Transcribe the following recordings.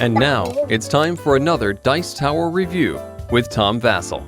And now, it's time for another Dice Tower review with Tom Vasel.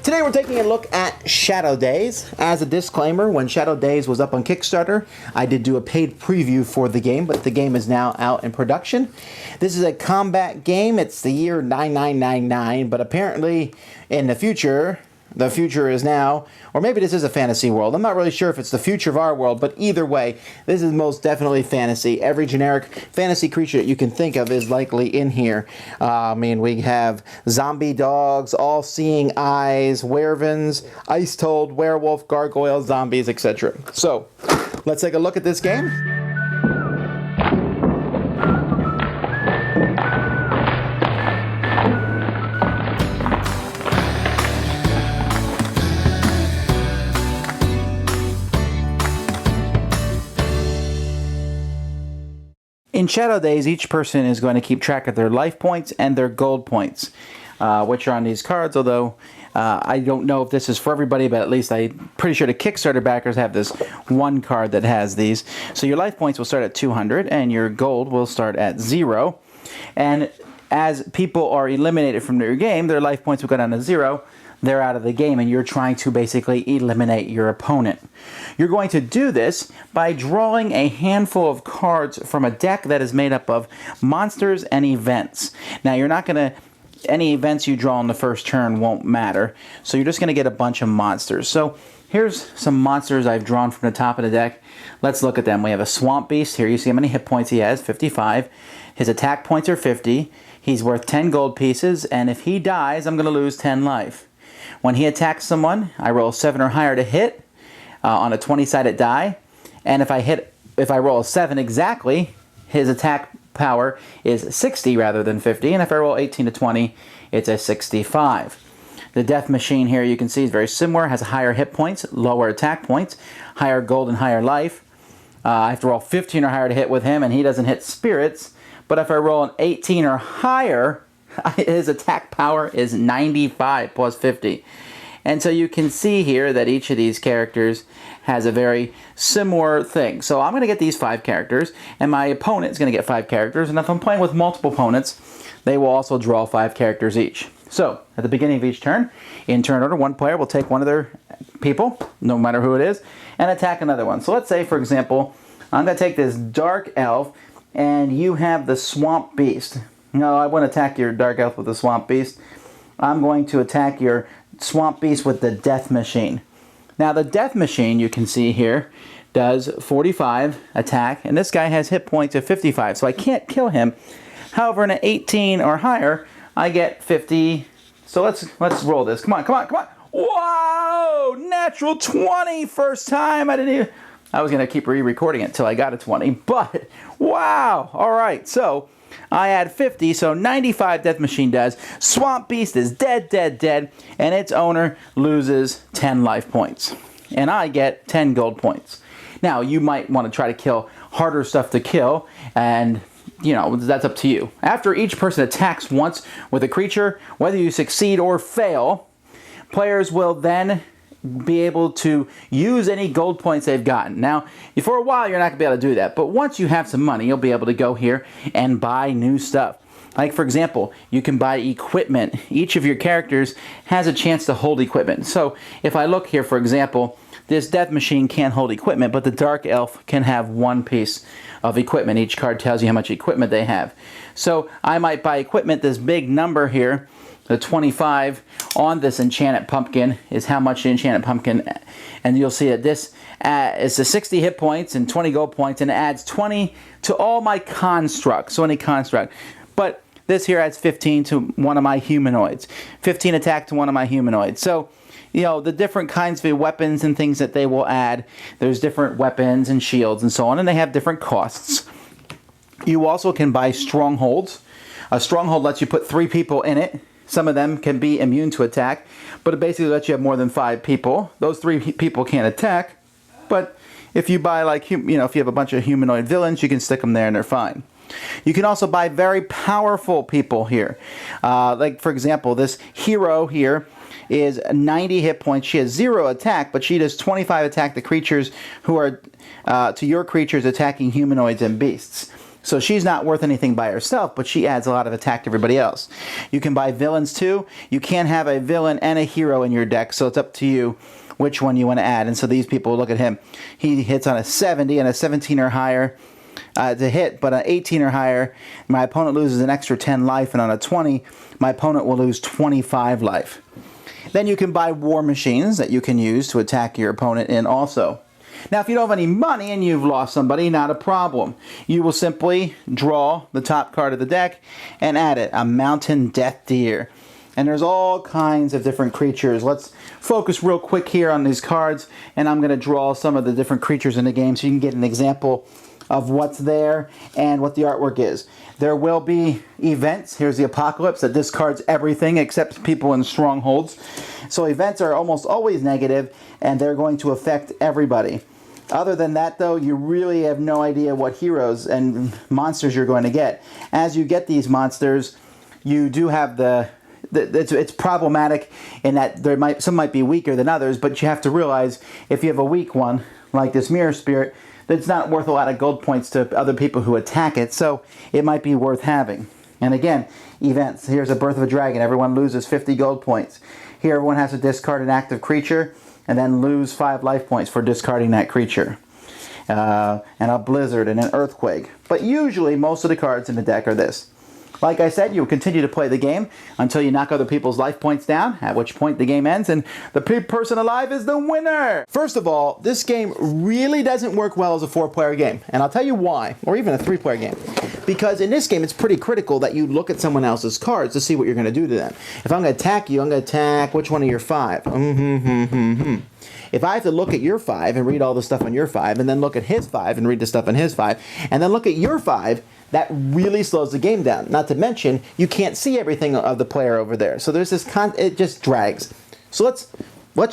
Today we're taking a look at Shadow Days. As a disclaimer, when Shadow Days was up on Kickstarter, I did do a paid preview for the game, but the game is now out in production. This is a combat game. It's the year 9999, but apparently in the future is now, or maybe this is a fantasy world. I'm not really sure if it's the future of our world, but either way, this is most definitely fantasy. Every generic fantasy creature that you can think of is likely in here. We have zombie dogs, all-seeing eyes, werevens, ice-toad, werewolf, gargoyles, zombies, etc. So, let's take a look at this game. In Shadow Days, each person is going to keep track of their life points and their gold points, which are on these cards, although I don't know if this is for everybody, but at least I'm pretty sure the Kickstarter backers have this one card that has these. So your life points will start at 200, and your gold will start at 0. And as people are eliminated from your game, their life points will go down to 0. They're out of the game, and you're trying to basically eliminate your opponent. You're going to do this by drawing a handful of cards from a deck that is made up of monsters and events. Now, you're not going to... Any events you draw on the first turn won't matter, so you're just going to get a bunch of monsters. So here's some monsters I've drawn from the top of the deck. Let's look at them. We have a Swamp Beast here. You see how many hit points he has, 55. His attack points are 50. He's worth 10 gold pieces, and if he dies, I'm going to lose 10 life. When he attacks someone, I roll 7 or higher to hit on a 20-sided die. And if I roll a 7 exactly, his attack power is 60 rather than 50. And if I roll 18 to 20, it's a 65. The Death Machine here, you can see, is very similar. Has higher hit points, lower attack points, higher gold and higher life. I have to roll 15 or higher to hit with him, and he doesn't hit spirits. But if I roll an 18 or higher, his attack power is 95 plus 50. And so you can see here that each of these characters has a very similar thing. So I'm going to get these 5 characters, and my opponent is going to get 5 characters. And if I'm playing with multiple opponents, they will also draw 5 characters each. So at the beginning of each turn, in turn order, one player will take one of their people, no matter who it is, and attack another one. So let's say, for example, I'm going to take this Dark Elf, and you have the Swamp Beast. No, I wouldn't attack your Dark Elf with the Swamp Beast. I'm going to attack your Swamp Beast with the Death Machine. Now, the Death Machine, you can see here, does 45 attack, and this guy has hit points of 55, so I can't kill him. However, in an 18 or higher, I get 50. So let's roll this. Come on. Whoa! Natural 20 first time. I was going to keep re-recording it until I got a 20, but wow! All right, so I add 50, so 95 Death Machine does. Swamp Beast is dead, and its owner loses 10 life points. And I get 10 gold points. Now, you might want to try to kill harder stuff to kill, and, that's up to you. After each person attacks once with a creature, whether you succeed or fail, players will then be able to use any gold points they've gotten. Now, for a while, you're not going to be able to do that, but once you have some money, you'll be able to go here and buy new stuff. Like, for example, you can buy equipment. Each of your characters has a chance to hold equipment. So, if I look here, for example, this Death Machine can't hold equipment, but the Dark Elf can have one piece of equipment. Each card tells you how much equipment they have. So, I might buy equipment, this big number here, the 25 on this Enchanted Pumpkin is how much the Enchanted Pumpkin, and you'll see that this is the 60 hit points and 20 gold points, and it adds 20 to all my constructs, so any construct. But this here adds 15 to one of my humanoids, 15 attack to one of my humanoids. So, the different kinds of weapons and things that they will add, there's different weapons and shields and so on, and they have different costs. You also can buy strongholds. A stronghold lets you put 3 people in it. Some of them can be immune to attack, but it basically lets you have more than 5 people. Those 3 people can't attack, but if you buy, if you have a bunch of humanoid villains, you can stick them there and they're fine. You can also buy very powerful people here. Like, for example, this hero here is 90 hit points. She has 0 attack, but she does 25 attack to creatures who are, to your creatures attacking humanoids and beasts. So she's not worth anything by herself, but she adds a lot of attack to everybody else. You can buy villains too. You can't have a villain and a hero in your deck, so it's up to you which one you want to add. And so these people, look at him. He hits on a 70 and a 17 or higher to hit, but an 18 or higher, my opponent loses an extra 10 life, and on a 20, my opponent will lose 25 life. Then you can buy war machines that you can use to attack your opponent in also. Now, if you don't have any money and you've lost somebody, not a problem. You will simply draw the top card of the deck and add it, a Mountain Death Deer. And there's all kinds of different creatures. Let's focus real quick here on these cards, and I'm going to draw some of the different creatures in the game so you can get an example of what's there and what the artwork is. There will be events. Here's the Apocalypse that discards everything except people in strongholds. So events are almost always negative, and they're going to affect everybody. Other than that, though, you really have no idea what heroes and monsters you're going to get. As you get these monsters, you do have it's problematic in that some might be weaker than others, but you have to realize if you have a weak one, like this Mirror Spirit, that's not worth a lot of gold points to other people who attack it, so it might be worth having. And again, events. Here's a Birth of a Dragon. Everyone loses 50 gold points. Here, everyone has to discard an active creature and then lose 5 life points for discarding that creature. And a Blizzard and an Earthquake. But usually, most of the cards in the deck are this. Like I said, you'll continue to play the game until you knock other people's life points down, at which point the game ends, and the person alive is the winner! First of all, this game really doesn't work well as a 4-player game, and I'll tell you why, or even a 3-player game. Because in this game, it's pretty critical that you look at someone else's cards to see what you're going to do to them. If I'm going to attack you, I'm going to attack which one of your 5? If I have to look at your 5 and read all the stuff on your 5, and then look at his 5 and read the stuff on his 5, and then look at your 5, that really slows the game down. Not to mention, you can't see everything of the player over there. So there's this it just drags. So let's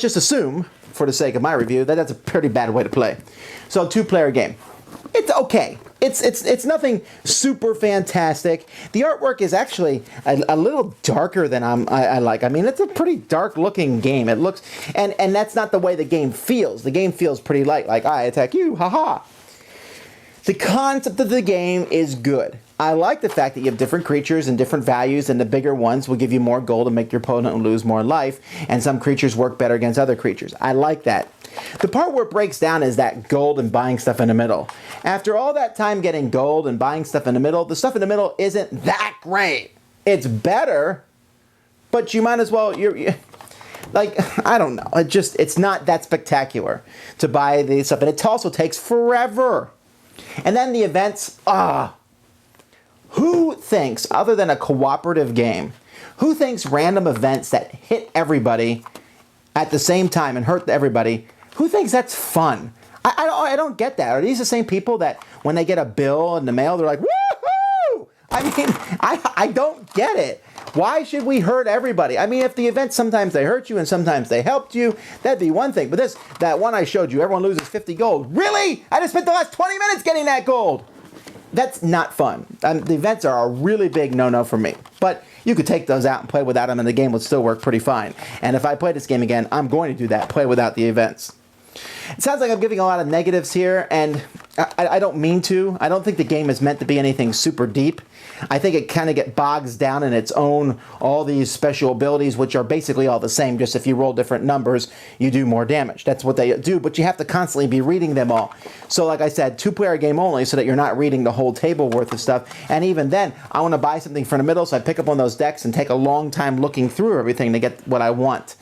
just assume, for the sake of my review, that that's a pretty bad way to play. So 2-player game. It's okay. It's nothing super fantastic. The artwork is actually a little darker than I like. I mean, it's a pretty dark looking game. It looks, and that's not the way the game feels. The game feels pretty light, like I attack you, haha. The concept of the game is good. I like the fact that you have different creatures and different values, and the bigger ones will give you more gold and make your opponent lose more life, and some creatures work better against other creatures. I like that. The part where it breaks down is that gold and buying stuff in the middle. After all that time getting gold and buying stuff in the middle, the stuff in the middle isn't that great. It's better, but you might as well, like, I don't know. It's not that spectacular to buy the stuff, and it also takes forever. And then the events, who thinks, other than a cooperative game, who thinks random events that hit everybody at the same time and hurt everybody, who thinks that's fun? I don't get that. Are these the same people that when they get a bill in the mail, they're like, woohoo! I mean, I don't get it. Why should we hurt everybody? I mean, if the events, sometimes they hurt you and sometimes they helped you, that'd be one thing. But that one I showed you, everyone loses 50 gold. Really? I just spent the last 20 minutes getting that gold. That's not fun. The events are a really big no-no for me. But you could take those out and play without them, and the game would still work pretty fine. And if I play this game again, I'm going to do that, play without the events. It sounds like I'm giving a lot of negatives here, and I don't mean to. I don't think the game is meant to be anything super deep. I think it kind of bogs down in its own, all these special abilities, which are basically all the same, just if you roll different numbers, you do more damage. That's what they do, but you have to constantly be reading them all. So like I said, 2-player game only, so that you're not reading the whole table worth of stuff. And even then, I want to buy something from the middle, so I pick up one of those decks and take a long time looking through everything to get what I want.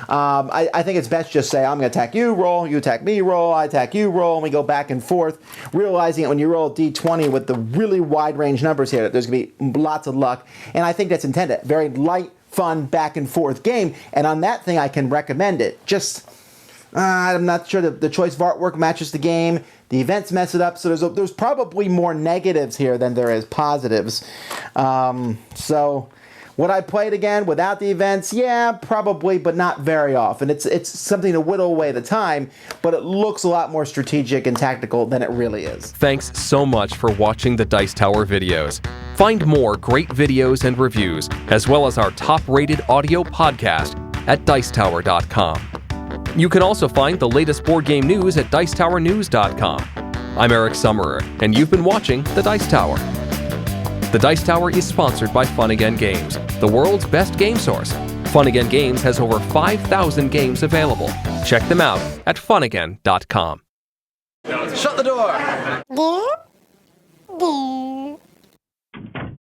I think it's best just say, I'm going to attack you, roll, you attack me, roll, I attack you, roll, and we go back and forth, realizing that when you roll a d20 with the really wide range numbers here, that there's going to be lots of luck, and I think that's intended. Very light, fun, back and forth game, and on that thing I can recommend it. Just, I'm not sure the choice of artwork matches the game, the events mess it up, so there's probably more negatives here than there is positives. So would I play it again without the events? Yeah, probably, but not very often. It's something to whittle away the time, but it looks a lot more strategic and tactical than it really is. Thanks so much for watching the Dice Tower videos. Find more great videos and reviews, as well as our top-rated audio podcast at Dicetower.com. You can also find the latest board game news at Dicetowernews.com. I'm Eric Summerer, and you've been watching The Dice Tower. The Dice Tower is sponsored by Fun Again Games, the world's best game source. Fun Again Games has over 5,000 games available. Check them out at funagain.com. Shut the door!